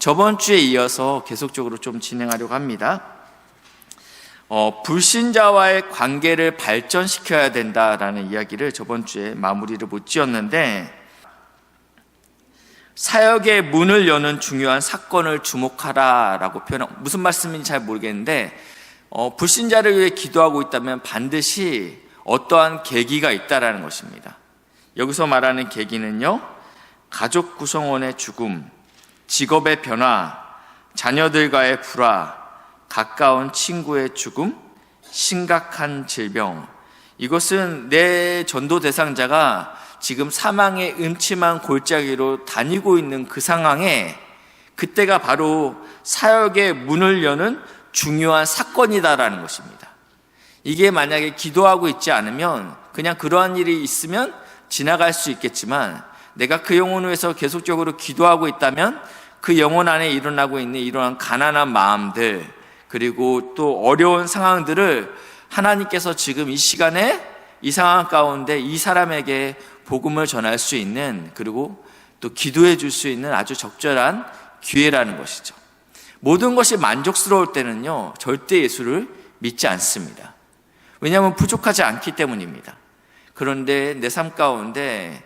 저번 주에 이어서 계속적으로 좀 진행하려고 합니다. 불신자와의 관계를 발전시켜야 된다라는 이야기를 저번 주에 마무리를 못 지었는데, 사역의 문을 여는 중요한 사건을 주목하라라고 무슨 말씀인지 잘 모르겠는데, 불신자를 위해 기도하고 있다면 반드시 어떠한 계기가 있다라는 것입니다. 여기서 말하는 계기는요, 가족 구성원의 죽음, 직업의 변화, 자녀들과의 불화, 가까운 친구의 죽음, 심각한 질병. 이것은 내 전도 대상자가 지금 사망의 음침한 골짜기로 다니고 있는 그 상황에, 그때가 바로 사역의 문을 여는 중요한 사건이다라는 것입니다. 이게 만약에 기도하고 있지 않으면 그냥 그러한 일이 있으면 지나갈 수 있겠지만, 내가 그 영혼을 위해서 계속적으로 기도하고 있다면 그 영혼 안에 일어나고 있는 이러한 가난한 마음들, 그리고 또 어려운 상황들을 하나님께서 지금 이 시간에 이 상황 가운데 이 사람에게 복음을 전할 수 있는, 그리고 또 기도해 줄 수 있는 아주 적절한 기회라는 것이죠. 모든 것이 만족스러울 때는요, 절대 예수를 믿지 않습니다. 왜냐하면 부족하지 않기 때문입니다. 그런데 내 삶 가운데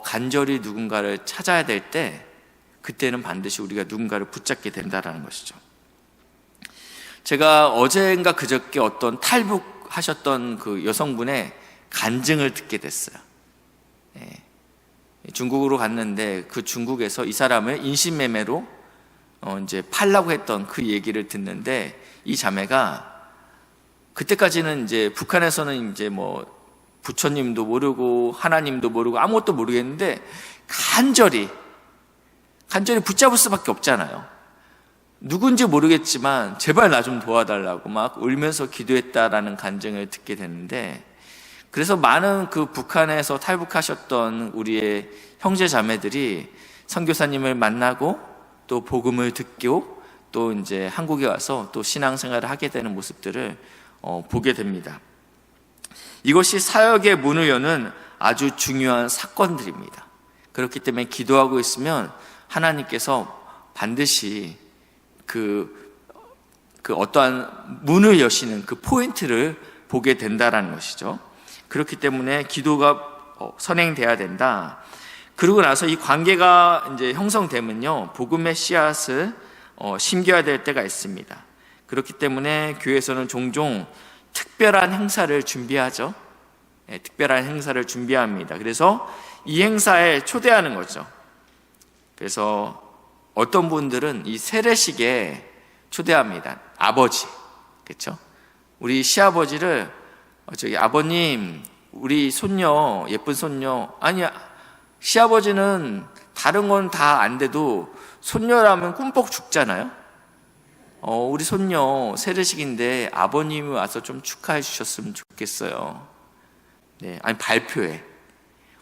간절히 누군가를 찾아야 될 때, 그때는 반드시 우리가 누군가를 붙잡게 된다는 것이죠. 제가 어제인가 그저께 어떤 탈북하셨던 그 여성분의 간증을 듣게 됐어요. 중국으로 갔는데 그 중국에서 이 사람을 인신매매로 이제 팔라고 했던 그 얘기를 듣는데, 이 자매가 그때까지는 이제 북한에서는 이제 뭐 부처님도 모르고 하나님도 모르고 아무것도 모르겠는데 간절히 붙잡을 수밖에 없잖아요. 누군지 모르겠지만 제발 나 좀 도와달라고 막 울면서 기도했다라는 간증을 듣게 됐는데, 그래서 많은 그 북한에서 탈북하셨던 우리의 형제 자매들이 선교사님을 만나고 또 복음을 듣고 또 이제 한국에 와서 또 신앙생활을 하게 되는 모습들을 보게 됩니다. 이것이 사역의 문을 여는 아주 중요한 사건들입니다. 그렇기 때문에 기도하고 있으면 하나님께서 반드시 그 어떠한 문을 여시는 그 포인트를 보게 된다라는 것이죠. 그렇기 때문에 기도가 선행돼야 된다. 그러고 나서 이 관계가 이제 형성되면요, 복음의 씨앗을 심겨야 될 때가 있습니다. 그렇기 때문에 교회에서는 종종 특별한 행사를 준비하죠. 특별한 행사를 준비합니다. 그래서 이 행사에 초대하는 거죠. 그래서 어떤 분들은 이 세례식에 초대합니다. 아버지, 그렇죠? 우리 시아버지를 아버님, 우리 손녀, 예쁜 손녀, 아니야, 시아버지는 다른 건 다 안 돼도 손녀라면 꿈뻑 죽잖아요. 우리 손녀 세례식인데 아버님이 와서 좀 축하해 주셨으면 좋겠어요. 네, 아니 발표회,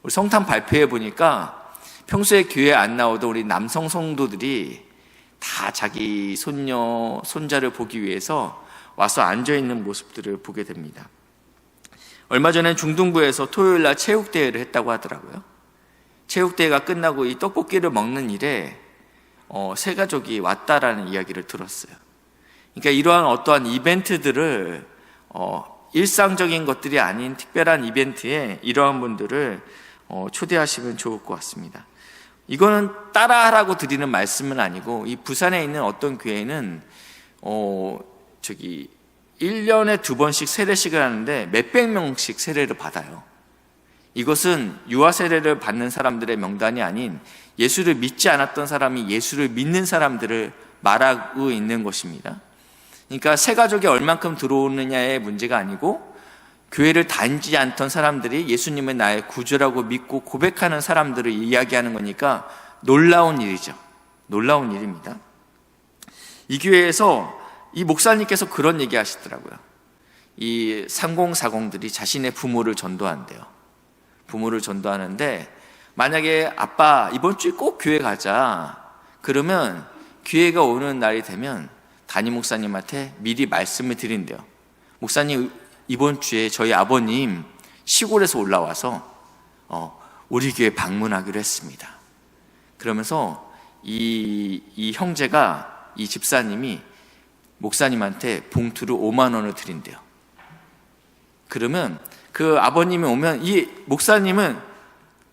우리 성탄 발표회 보니까 평소에 교회 안 나오던 우리 남성 성도들이 다 자기 손녀, 손자를 보기 위해서 와서 앉아있는 모습들을 보게 됩니다. 얼마 전에 중등부에서 토요일날 체육대회를 했다고 하더라고요. 체육대회가 끝나고 이 떡볶이를 먹는 일에 세 가족이 왔다라는 이야기를 들었어요. 그러니까 이러한 어떠한 이벤트들을 일상적인 것들이 아닌 특별한 이벤트에 이러한 분들을 초대하시면 좋을 것 같습니다. 이거는 따라하라고 드리는 말씀은 아니고, 이 부산에 있는 어떤 교회는 1년에 2번씩 세례식을 하는데 몇백 명씩 세례를 받아요. 이것은 유아 세례를 받는 사람들의 명단이 아닌 예수를 믿지 않았던 사람이 예수를 믿는 사람들을 말하고 있는 것입니다. 그러니까 새 가족이 얼만큼 들어오느냐의 문제가 아니고, 교회를 다니지 않던 사람들이 예수님을 나의 구주라고 믿고 고백하는 사람들을 이야기하는 거니까 놀라운 일이죠. 놀라운 일입니다. 이 교회에서 이 목사님께서 그런 얘기 하시더라고요. 이 3040들이 자신의 부모를 전도한대요. 부모를 전도하는데, 만약에 아빠 이번 주에 꼭 교회 가자 그러면 기회가 오는 날이 되면 담임 목사님한테 미리 말씀을 드린대요. 목사님, 이번 주에 저희 아버님 시골에서 올라와서 우리 교회 방문하기로 했습니다. 그러면서 이 형제가, 이 집사님이 목사님한테 봉투를 5만 원을 드린대요. 그러면 그 아버님이 오면 이 목사님은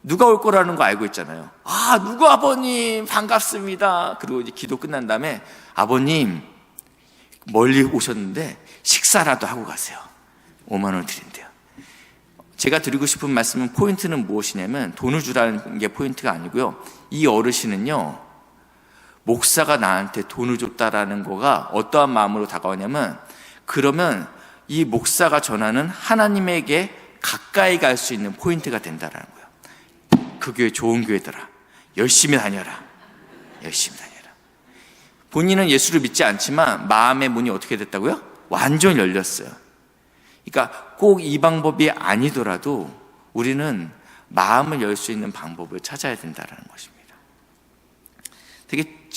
누가 올 거라는 거 알고 있잖아요. 아, 누구 아버님 반갑습니다. 그리고 이제 기도 끝난 다음에 아버님 멀리 오셨는데 식사라도 하고 가세요. 5만 원을 드린대요. 제가 드리고 싶은 말씀은, 포인트는 무엇이냐면 돈을 주라는 게 포인트가 아니고요, 이 어르신은요, 목사가 나한테 돈을 줬다라는 거가 어떠한 마음으로 다가오냐면, 그러면 이 목사가 전하는 하나님에게 가까이 갈 수 있는 포인트가 된다라는 거예요. 그 교회 좋은 교회더라. 열심히 다녀라. 열심히 다녀라. 본인은 예수를 믿지 않지만 마음의 문이 어떻게 됐다고요? 완전 열렸어요. 그러니까 꼭 이 방법이 아니더라도 우리는 마음을 열 수 있는 방법을 찾아야 된다는 것입니다. 되게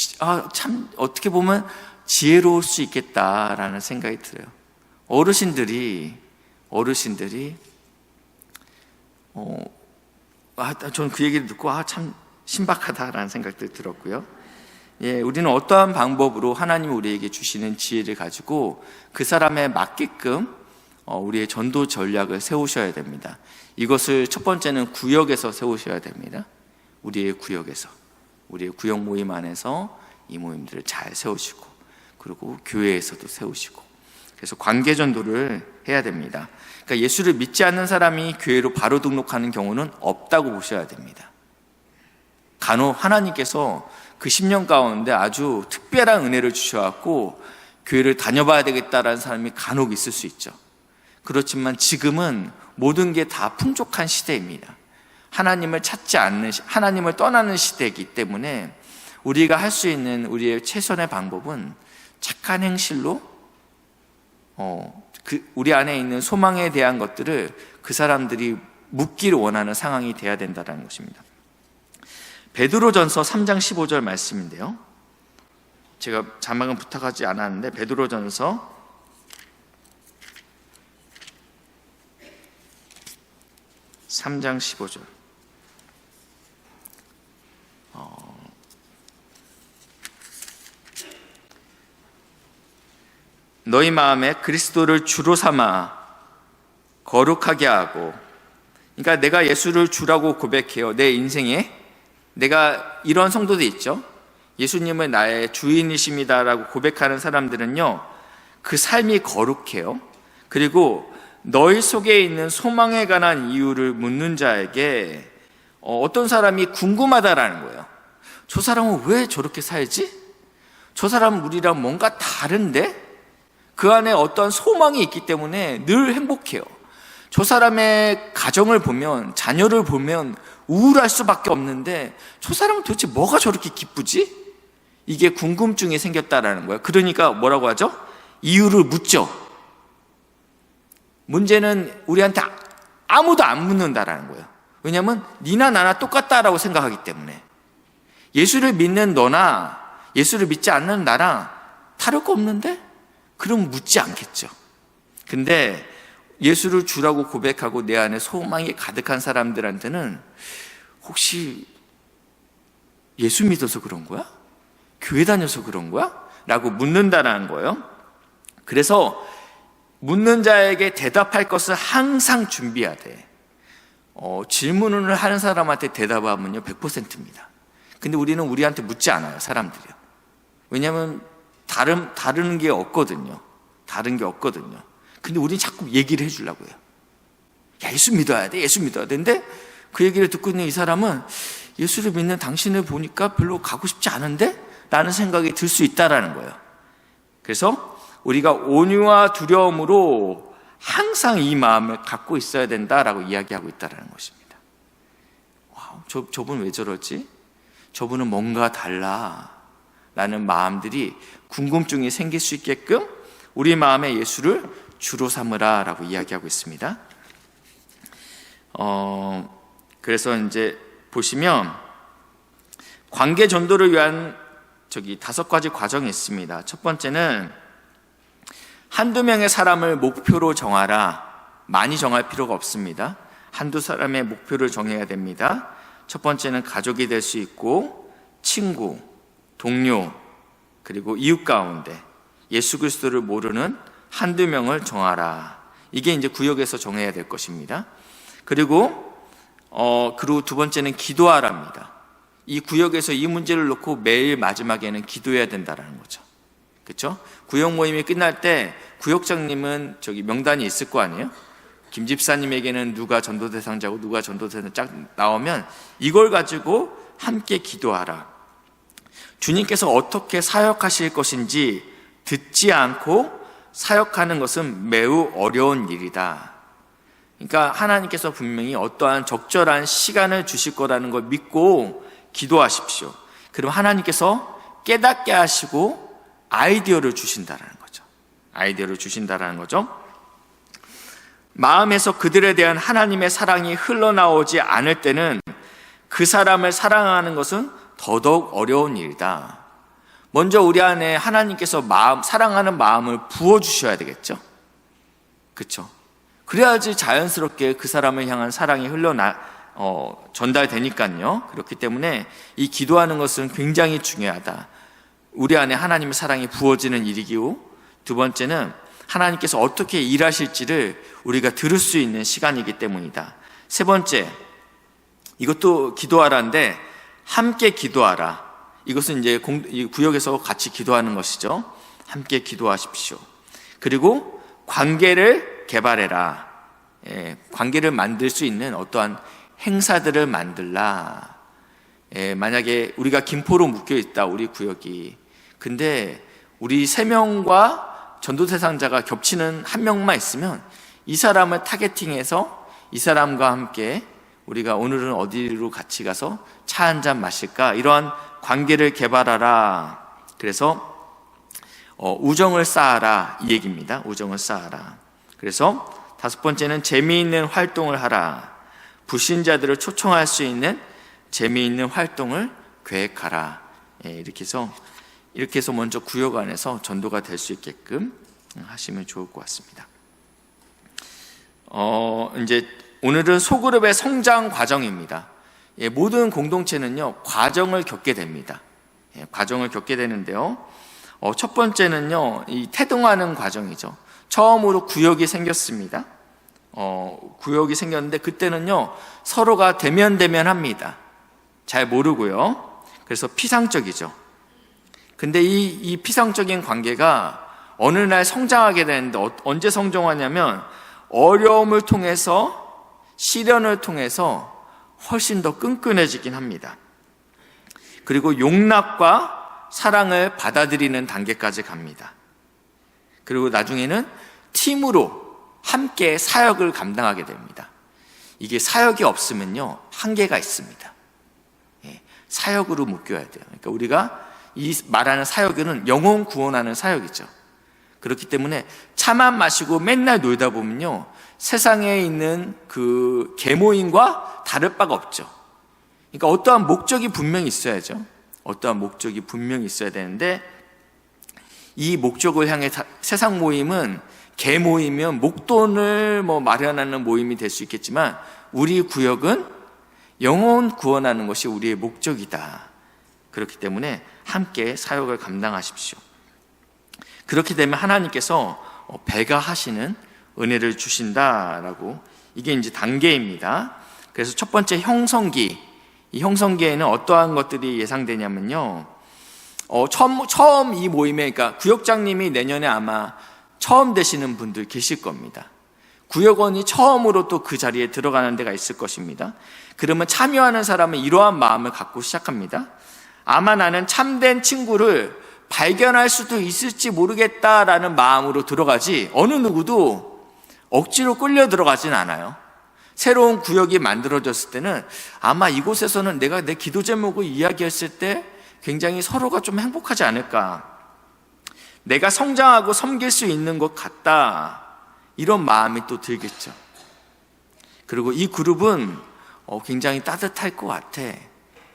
참 어떻게 보면 지혜로울 수 있겠다라는 생각이 들어요. 어르신들이 저는 그 얘기를 듣고 참 신박하다라는 생각도 들었고요. 예, 우리는 어떠한 방법으로 하나님이 우리에게 주시는 지혜를 가지고 그 사람에 맞게끔 우리의 전도 전략을 세우셔야 됩니다. 이것을 첫 번째는 구역에서 세우셔야 됩니다. 우리의 구역에서, 우리의 구역 모임 안에서 이 모임들을 잘 세우시고, 그리고 교회에서도 세우시고, 그래서 관계 전도를 해야 됩니다. 그러니까 예수를 믿지 않는 사람이 교회로 바로 등록하는 경우는 없다고 보셔야 됩니다. 간혹 하나님께서 그 10년 가운데 아주 특별한 은혜를 주셔갖고 교회를 다녀봐야 되겠다라는 사람이 간혹 있을 수 있죠. 그렇지만 지금은 모든 게 다 풍족한 시대입니다. 하나님을 찾지 않는, 하나님을 떠나는 시대이기 때문에 우리가 할 수 있는 우리의 최선의 방법은 착한 행실로 우리 안에 있는 소망에 대한 것들을 그 사람들이 묻기를 원하는 상황이 돼야 된다는 것입니다. 베드로전서 3장 15절 말씀인데요, 제가 자막은 부탁하지 않았는데 베드로전서 3장 15절. 너희 마음에 그리스도를 주로 삼아 거룩하게 하고, 그러니까 내가 예수를 주라고 고백해요. 내 인생에 내가 이런 성도도 있죠. 예수님은 나의 주인이십니다라고 고백하는 사람들은요, 그 삶이 거룩해요. 그리고 너희 속에 있는 소망에 관한 이유를 묻는 자에게 어떤 사람이 궁금하다라는 거예요. 저 사람은 왜 저렇게 살지? 저 사람은 우리랑 뭔가 다른데? 그 안에 어떤 소망이 있기 때문에 늘 행복해요. 저 사람의 가정을 보면, 자녀를 보면 우울할 수밖에 없는데 저 사람은 도대체 뭐가 저렇게 기쁘지? 이게 궁금증이 생겼다라는 거예요. 그러니까 뭐라고 하죠? 이유를 묻죠. 문제는 우리한테 아무도 안 묻는다라는 거예요. 왜냐하면 니나 나나 똑같다라고 생각하기 때문에. 예수를 믿는 너나 예수를 믿지 않는 나랑 다를 거 없는데? 그럼 묻지 않겠죠. 근데 예수를 주라고 고백하고 내 안에 소망이 가득한 사람들한테는 혹시 예수 믿어서 그런 거야? 교회 다녀서 그런 거야? 라고 묻는다라는 거예요. 그래서 묻는 자에게 대답할 것을 항상 준비해야 돼. 질문을 하는 사람한테 대답하면요 100%입니다. 근데 우리는 우리한테 묻지 않아요, 사람들이요. 왜냐하면 다른 게 없거든요. 다른 게 없거든요. 근데 우리는 자꾸 얘기를 해주려고 해요. 야, 예수 믿어야 돼, 예수 믿어야 돼. 근데 그 얘기를 듣고 있는 이 사람은 예수를 믿는 당신을 보니까 별로 가고 싶지 않은데? 라는 생각이 들 수 있다라는 거예요. 그래서 우리가 온유와 두려움으로 항상 이 마음을 갖고 있어야 된다라고 이야기하고 있다는 것입니다. 와, 저분 왜 저러지? 저분은 뭔가 달라 라는 마음들이, 궁금증이 생길 수 있게끔 우리 마음에 예수를 주로 삼으라 라고 이야기하고 있습니다. 그래서 이제 보시면 관계 전도를 위한 5가지 과정이 있습니다. 첫 번째는 한두 명의 사람을 목표로 정하라. 많이 정할 필요가 없습니다. 한두 사람의 목표를 정해야 됩니다. 첫 번째는 가족이 될 수 있고, 친구, 동료, 그리고 이웃 가운데 예수 그리스도를 모르는 한두 명을 정하라. 이게 이제 구역에서 정해야 될 것입니다. 그리고 두 번째는 기도하랍니다. 이 구역에서 이 문제를 놓고 매일 마지막에는 기도해야 된다는 거죠. 그렇죠? 구역 모임이 끝날 때 구역장님은 명단이 있을 거 아니에요? 김 집사님에게는 누가 전도 대상자고 누가 전도 대상자 쫙 나오면 이걸 가지고 함께 기도하라. 주님께서 어떻게 사역하실 것인지 듣지 않고 사역하는 것은 매우 어려운 일이다. 그러니까 하나님께서 분명히 어떠한 적절한 시간을 주실 거라는 걸 믿고 기도하십시오. 그럼 하나님께서 깨닫게 하시고 아이디어를 주신다라는 거죠. 아이디어를 주신다라는 거죠. 마음에서 그들에 대한 하나님의 사랑이 흘러나오지 않을 때는 그 사람을 사랑하는 것은 더더욱 어려운 일이다. 먼저 우리 안에 하나님께서 사랑하는 마음을 부어주셔야 되겠죠. 그렇죠? 그래야지 자연스럽게 그 사람을 향한 사랑이 전달되니까요. 그렇기 때문에 이 기도하는 것은 굉장히 중요하다. 우리 안에 하나님의 사랑이 부어지는 일이기고, 두 번째는 하나님께서 어떻게 일하실지를 우리가 들을 수 있는 시간이기 때문이다. 세 번째, 이것도 기도하라인데 함께 기도하라. 이것은 이제 구역에서 같이 기도하는 것이죠. 함께 기도하십시오. 그리고 관계를 개발해라. 관계를 만들 수 있는 어떠한 행사들을 만들라. 만약에 우리가 김포로 묶여 있다, 우리 구역이. 근데 우리 3명과 전도 대상자가 겹치는 한 명만 있으면 이 사람을 타겟팅해서 이 사람과 함께 우리가 오늘은 어디로 같이 가서 차 한잔 마실까? 이러한 관계를 개발하라. 그래서 우정을 쌓아라, 이 얘기입니다. 우정을 쌓아라. 그래서 5번째는 재미있는 활동을 하라. 불신자들을 초청할 수 있는 재미있는 활동을 계획하라. 이렇게 해서 먼저 구역 안에서 전도가 될 수 있게끔 하시면 좋을 것 같습니다. 이제 오늘은 소그룹의 성장 과정입니다. 모든 공동체는요, 과정을 겪게 됩니다. 과정을 겪게 되는데요. 첫 번째는요, 이 태동하는 과정이죠. 처음으로 구역이 생겼습니다. 구역이 생겼는데 그때는요, 서로가 대면합니다. 잘 모르고요. 그래서 피상적이죠. 근데 이 피상적인 관계가 어느 날 성장하게 되는데 언제 성장하냐면 어려움을 통해서, 시련을 통해서 훨씬 더 끈끈해지긴 합니다. 그리고 용납과 사랑을 받아들이는 단계까지 갑니다. 그리고 나중에는 팀으로 함께 사역을 감당하게 됩니다. 이게 사역이 없으면요, 한계가 있습니다. 사역으로 묶여야 돼요. 그러니까 우리가 이 말하는 사역은 영혼 구원하는 사역이죠. 그렇기 때문에 차만 마시고 맨날 놀다 보면요, 세상에 있는 그 계모임과 다를 바가 없죠. 그러니까 어떠한 목적이 분명히 있어야죠. 어떠한 목적이 분명히 있어야 되는데, 이 목적을 향해 세상 모임은 계모이면 목돈을 마련하는 모임이 될 수 있겠지만, 우리 구역은 영혼 구원하는 것이 우리의 목적이다. 그렇기 때문에 함께 사역을 감당하십시오. 그렇게 되면 하나님께서 배가하시는 은혜를 주신다라고, 이게 이제 단계입니다. 그래서 첫 번째 형성기, 이 형성기에는 어떠한 것들이 예상되냐면요, 처음 이 모임에, 그러니까 구역장님이 내년에 아마 처음 되시는 분들 계실 겁니다. 구역원이 처음으로 또 그 자리에 들어가는 데가 있을 것입니다. 그러면 참여하는 사람은 이러한 마음을 갖고 시작합니다. 아마 나는 참된 친구를 발견할 수도 있을지 모르겠다라는 마음으로 들어가지, 어느 누구도 억지로 끌려 들어가진 않아요. 새로운 구역이 만들어졌을 때는 아마 이곳에서는 내가 내 기도 제목을 이야기했을 때 굉장히 서로가 좀 행복하지 않을까, 내가 성장하고 섬길 수 있는 것 같다, 이런 마음이 또 들겠죠. 그리고 이 그룹은 굉장히 따뜻할 것 같아,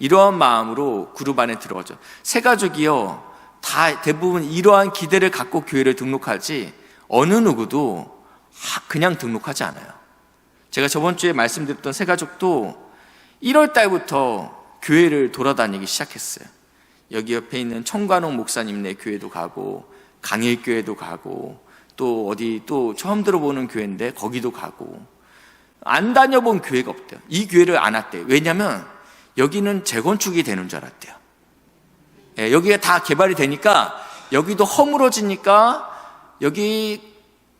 이러한 마음으로 그룹 안에 들어가죠. 새가족이요, 다 대부분 이러한 기대를 갖고 교회를 등록하지 어느 누구도 그냥 등록하지 않아요. 제가 저번 주에 말씀드렸던 새가족도 1월 달부터 교회를 돌아다니기 시작했어요. 여기 옆에 있는 청관홍 목사님네 교회도 가고, 강일교회도 가고, 또 어디 또 처음 들어보는 교회인데 거기도 가고, 안 다녀본 교회가 없대요. 이 교회를 안 왔대요. 왜냐면 여기는 재건축이 되는 줄 알았대요. 예, 여기가 다 개발이 되니까 여기도 허물어지니까 여기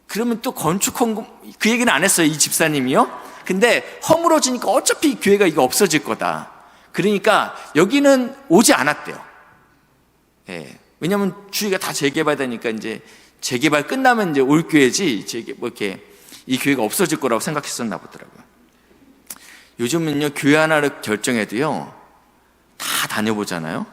그러면 또 그 얘기는 안 했어요, 이 집사님이요. 근데 허물어지니까 어차피 교회가 이거 없어질 거다. 그러니까 여기는 오지 않았대요. 예, 왜냐면 주위가 다 재개발되니까 이제 재개발 끝나면 이제 올 교회지, 뭐 이렇게 이 교회가 없어질 거라고 생각했었나 보더라고요. 요즘은요, 교회 하나를 결정해도요, 다 다녀보잖아요.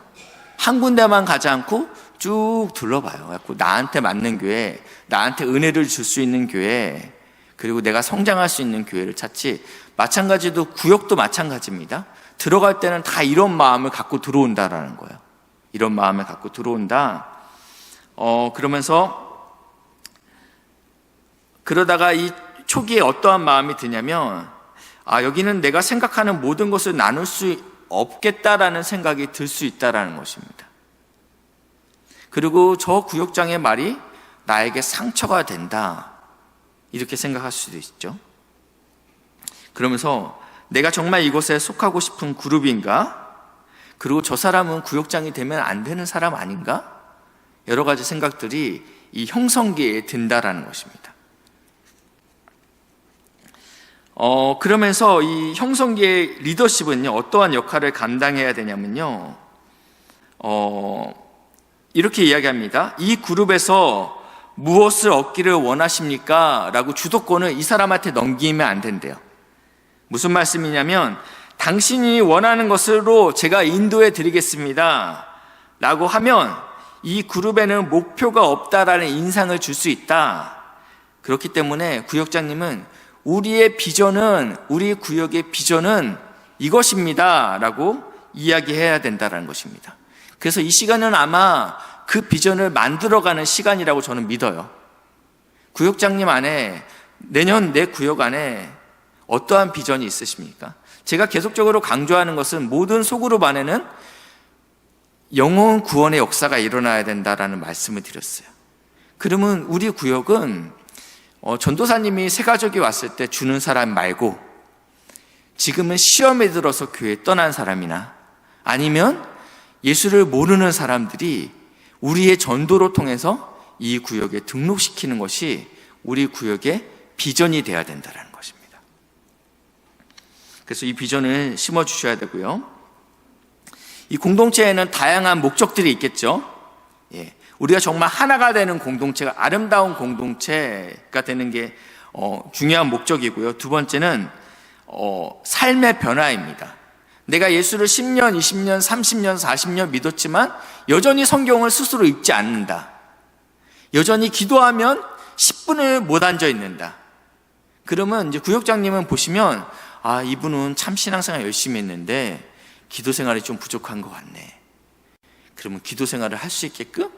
한 군데만 가지 않고 쭉 둘러봐요. 그래서 나한테 맞는 교회, 나한테 은혜를 줄 수 있는 교회, 그리고 내가 성장할 수 있는 교회를 찾지. 마찬가지로 구역도 마찬가지입니다. 들어갈 때는 다 이런 마음을 갖고 들어온다라는 거예요. 이런 마음을 갖고 들어온다. 그러다가 이 초기에 어떠한 마음이 드냐면, 여기는 내가 생각하는 모든 것을 나눌 수 없겠다라는 생각이 들 수 있다라는 것입니다. 그리고 저 구역장의 말이 나에게 상처가 된다, 이렇게 생각할 수도 있죠. 그러면서 내가 정말 이곳에 속하고 싶은 그룹인가? 그리고 저 사람은 구역장이 되면 안 되는 사람 아닌가? 여러 가지 생각들이 이 형성기에 든다라는 것입니다. 그러면서 이 형성기의 리더십은요, 어떠한 역할을 감당해야 되냐면요, 이렇게 이야기합니다. 이 그룹에서 무엇을 얻기를 원하십니까? 라고 주도권을 이 사람한테 넘기면 안 된대요. 무슨 말씀이냐면, 당신이 원하는 것으로 제가 인도해 드리겠습니다 라고 하면 이 그룹에는 목표가 없다라는 인상을 줄 수 있다. 그렇기 때문에 구역장님은 우리 구역의 비전은 이것입니다 라고 이야기해야 된다는 것입니다. 그래서 이 시간은 아마 그 비전을 만들어가는 시간이라고 저는 믿어요. 구역장님 안에, 내년 내 구역 안에 어떠한 비전이 있으십니까? 제가 계속적으로 강조하는 것은 모든 소그룹 안에는 영혼 구원의 역사가 일어나야 된다라는 말씀을 드렸어요. 그러면 우리 구역은 전도사님이 새 가족이 왔을 때 주는 사람 말고, 지금은 시험에 들어서 교회 떠난 사람이나 아니면 예수를 모르는 사람들이 우리의 전도로 통해서 이 구역에 등록시키는 것이 우리 구역의 비전이 되어야 된다는 것입니다. 그래서 이 비전을 심어주셔야 되고요. 이 공동체에는 다양한 목적들이 있겠죠. 예, 우리가 정말 하나가 되는 공동체가, 아름다운 공동체가 되는 게 중요한 목적이고요. 두 번째는 삶의 변화입니다. 내가 예수를 10년, 20년, 30년, 40년 믿었지만 여전히 성경을 스스로 읽지 않는다. 여전히 기도하면 10분을 못 앉아 있는다. 그러면 이제 구역장님은 보시면, 이분은 참 신앙생활 열심히 했는데 기도 생활이 좀 부족한 것 같네. 그러면 기도 생활을 할 수 있게끔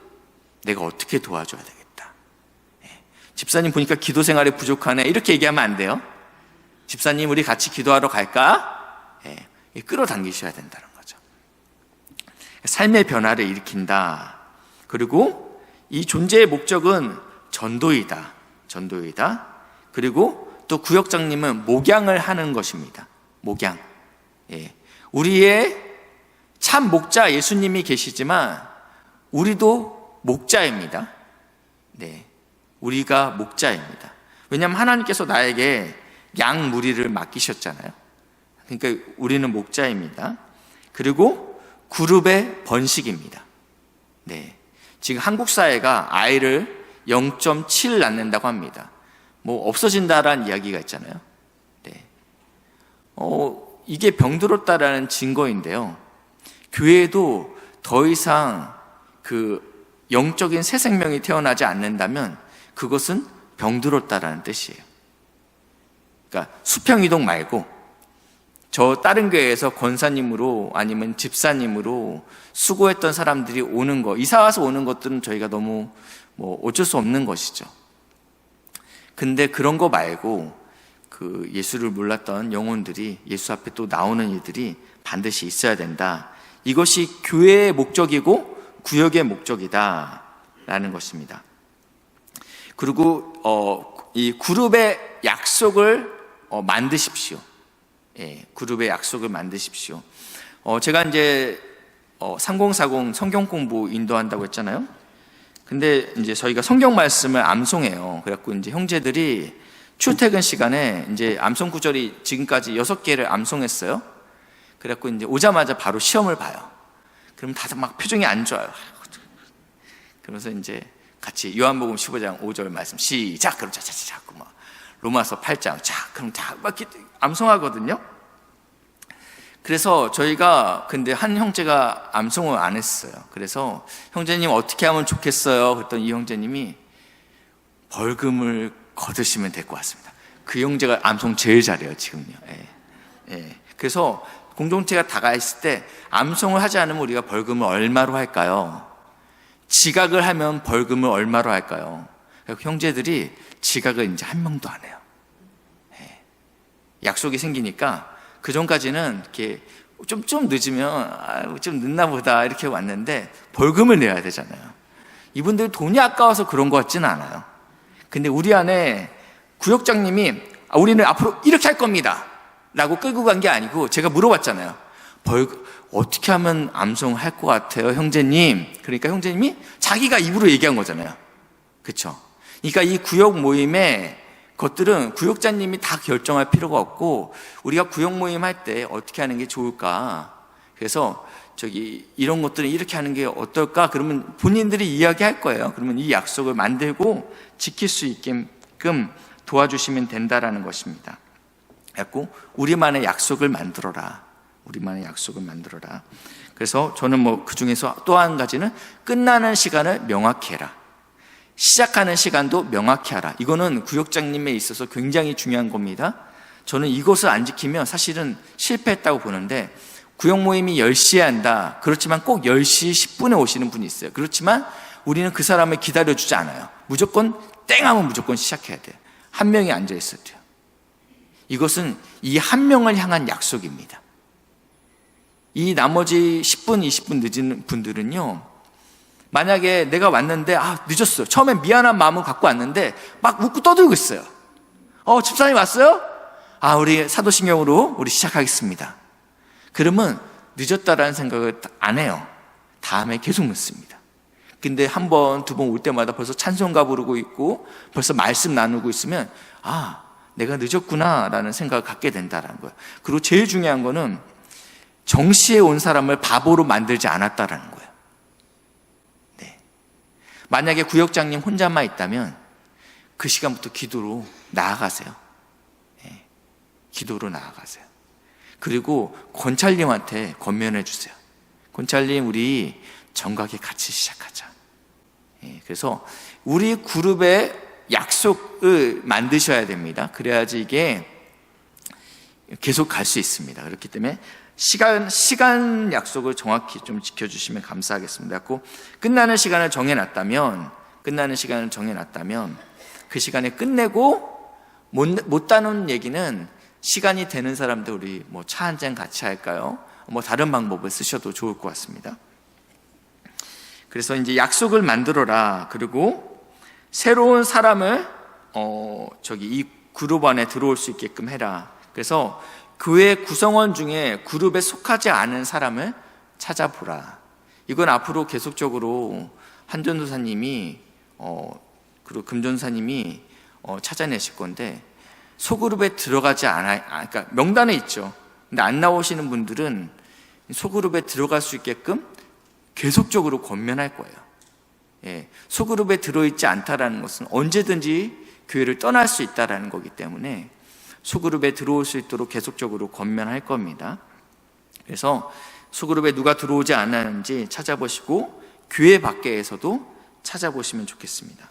내가 어떻게 도와줘야 되겠다. 집사님 보니까 기도 생활이 부족하네, 이렇게 얘기하면 안 돼요. 집사님, 우리 같이 기도하러 갈까? 끌어당기셔야 된다는 거죠. 삶의 변화를 일으킨다. 그리고 이 존재의 목적은 전도이다. 그리고 또 구역장님은 목양을 하는 것입니다. 목양. 우리의 참 목자 예수님이 계시지만 우리도 목자입니다. 우리가 목자입니다. 왜냐하면 하나님께서 나에게 양 무리를 맡기셨잖아요. 그러니까 우리는 목자입니다. 그리고 그룹의 번식입니다. 지금 한국 사회가 아이를 0.7 낳는다고 합니다. 뭐 없어진다라는 이야기가 있잖아요. 이게 병들었다라는 증거인데요. 교회에도 더 이상 그 영적인 새 생명이 태어나지 않는다면 그것은 병들었다라는 뜻이에요. 그러니까 수평이동 말고 저 다른 교회에서 권사님으로 아니면 집사님으로 수고했던 사람들이 오는 거, 이사 와서 오는 것들은 저희가 너무 어쩔 수 없는 것이죠. 근데 그런 거 말고 그 예수를 몰랐던 영혼들이 예수 앞에 또 나오는 일들이 반드시 있어야 된다. 이것이 교회의 목적이고 구역의 목적이다라는 것입니다. 그리고 이 그룹의 약속을 만드십시오. 예, 그룹의 약속을 만드십시오. 제가 이제 3040 성경 공부 인도한다고 했잖아요. 근데 이제 저희가 성경 말씀을 암송해요. 그래갖고 이제 형제들이 출퇴근 시간에 이제 암송 구절이 지금까지 6개를 암송했어요. 그래갖고 이제 오자마자 바로 시험을 봐요. 그럼 다들 막 표정이 안 좋아요. 그러면서 이제 같이 요한복음 15장 5절 말씀 시작. 그럼 자자자 막 로마서 8장 자 그럼 다 막 암송하거든요. 그래서 저희가 근데 한 형제가 암송을 안 했어요. 그래서 형제님 어떻게 하면 좋겠어요? 그랬더니 이 형제님이 벌금을 거두시면 될 것 같습니다. 그 형제가 암송 제일 잘해요 지금요. 예. 그래서 공동체가 다가 있을 때 암송을 하지 않으면 우리가 벌금을 얼마로 할까요? 지각을 하면 벌금을 얼마로 할까요? 형제들이 지각을 이제 한 명도 안 해요. 약속이 생기니까 그 전까지는 이렇게 좀 늦으면 좀 늦나 보다 이렇게 왔는데 벌금을 내야 되잖아요. 이분들 돈이 아까워서 그런 것 같지는 않아요. 근데 우리 안에 구역장님이 우리는 앞으로 이렇게 할 겁니다 라고 끌고 간 게 아니고 제가 물어봤잖아요. 어떻게 하면 암송할 것 같아요 형제님? 그러니까 형제님이 자기가 입으로 얘기한 거잖아요. 그렇죠? 그러니까 이 구역 모임의 것들은 구역자님이 다 결정할 필요가 없고 우리가 구역 모임 할 때 어떻게 하는 게 좋을까? 그래서 이런 것들은 이렇게 하는 게 어떨까? 그러면 본인들이 이야기할 거예요. 그러면 이 약속을 만들고 지킬 수 있게끔 도와주시면 된다라는 것입니다. 그래서 우리만의 약속을 만들어라. 우리만의 약속을 만들어라. 그래서 저는 그 중에서 또 한 가지는 끝나는 시간을 명확히 해라. 시작하는 시간도 명확히 하라. 이거는 구역장님에 있어서 굉장히 중요한 겁니다. 저는 이것을 안 지키면 사실은 실패했다고 보는데 구역 모임이 10시에 한다. 그렇지만 꼭 10시 10분에 오시는 분이 있어요. 그렇지만 우리는 그 사람을 기다려주지 않아요. 무조건 땡 하면 무조건 시작해야 돼요. 한 명이 앉아 있어야 돼요. 이것은 이 한 명을 향한 약속입니다. 이 나머지 10분, 20분 늦은 분들은요, 만약에 내가 왔는데 늦었어요. 처음에 미안한 마음을 갖고 왔는데 막 웃고 떠들고 있어요. 집사님 왔어요? 우리 사도신경으로 우리 시작하겠습니다. 그러면 늦었다라는 생각을 안 해요. 다음에 계속 늦습니다. 근데 한 번, 두 번 올 때마다 벌써 찬송가 부르고 있고 벌써 말씀 나누고 있으면 내가 늦었구나 라는 생각을 갖게 된다는 거예요. 그리고 제일 중요한 거는 정시에 온 사람을 바보로 만들지 않았다라는 거예요. 만약에 구역장님 혼자만 있다면 그 시간부터 기도로 나아가세요. 기도로 나아가세요. 그리고 권찰님한테 권면해 주세요. 권찰님, 우리 정각에 같이 시작하자. 그래서 우리 그룹의 약속을 만드셔야 됩니다. 그래야지 이게 계속 갈 수 있습니다. 그렇기 때문에 시간 약속을 정확히 좀 지켜주시면 감사하겠습니다. 끝나는 시간을 정해놨다면 그 시간에 끝내고 못 다룬 얘기는 시간이 되는 사람들 우리 차 한잔 같이 할까요? 다른 방법을 쓰셔도 좋을 것 같습니다. 그래서 이제 약속을 만들어라. 그리고 새로운 사람을 이 그룹 안에 들어올 수 있게끔 해라. 그래서 교회 구성원 중에 그룹에 속하지 않은 사람을 찾아보라. 이건 앞으로 계속적으로 한전도사님이 그리고 금전사님이 찾아내실 건데, 소그룹에 들어가지 그러니까 명단에 있죠. 근데 안 나오시는 분들은 소그룹에 들어갈 수 있게끔 계속적으로 권면할 거예요. 소그룹에 들어있지 않다라는 것은 언제든지 교회를 떠날 수 있다라는 거기 때문에 소그룹에 들어올 수 있도록 계속적으로 권면할 겁니다. 그래서 소그룹에 누가 들어오지 않았는지 찾아보시고 교회 밖에서도 찾아보시면 좋겠습니다.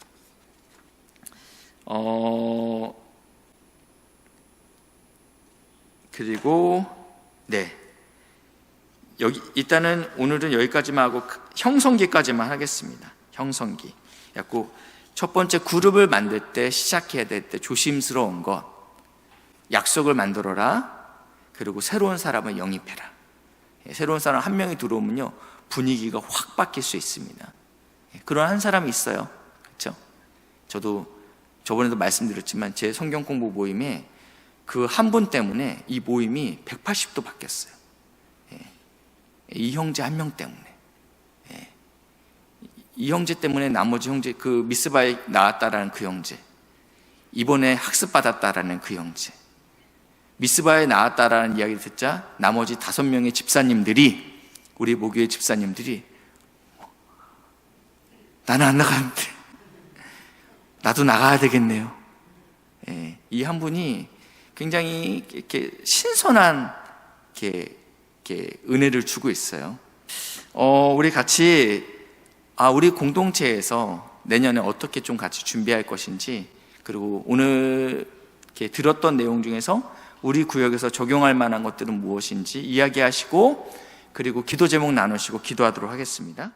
그리고 여기 일단은 오늘은 여기까지만 하고 형성기까지만 하겠습니다. 형성기. 첫 번째 그룹을 만들 때, 시작해야 될 때 조심스러운 것, 약속을 만들어라. 그리고 새로운 사람을 영입해라. 새로운 사람 한 명이 들어오면요, 분위기가 확 바뀔 수 있습니다. 그런 한 사람이 있어요. 그렇죠? 저도 저번에도 말씀드렸지만 제 성경 공부 모임에 그 한 분 때문에 이 모임이 180도 바뀌었어요. 이 형제 한 명 때문에. 이 형제 때문에 나머지 형제, 그 미스바에 나왔다라는 그 형제, 이번에 학습받았다라는 그 형제, 미스바에 나왔다라는 이야기를 듣자 나머지 5명의 집사님들이, 우리 모교의 집사님들이, 나는 안 나가는데 나도 나가야 되겠네요. 이 한 분이 굉장히 이렇게 신선한 이렇게 은혜를 주고 있어요. 우리 같이 우리 공동체에서 내년에 어떻게 좀 같이 준비할 것인지, 그리고 오늘 이렇게 들었던 내용 중에서 우리 구역에서 적용할 만한 것들은 무엇인지 이야기하시고, 그리고 기도 제목 나누시고 기도하도록 하겠습니다.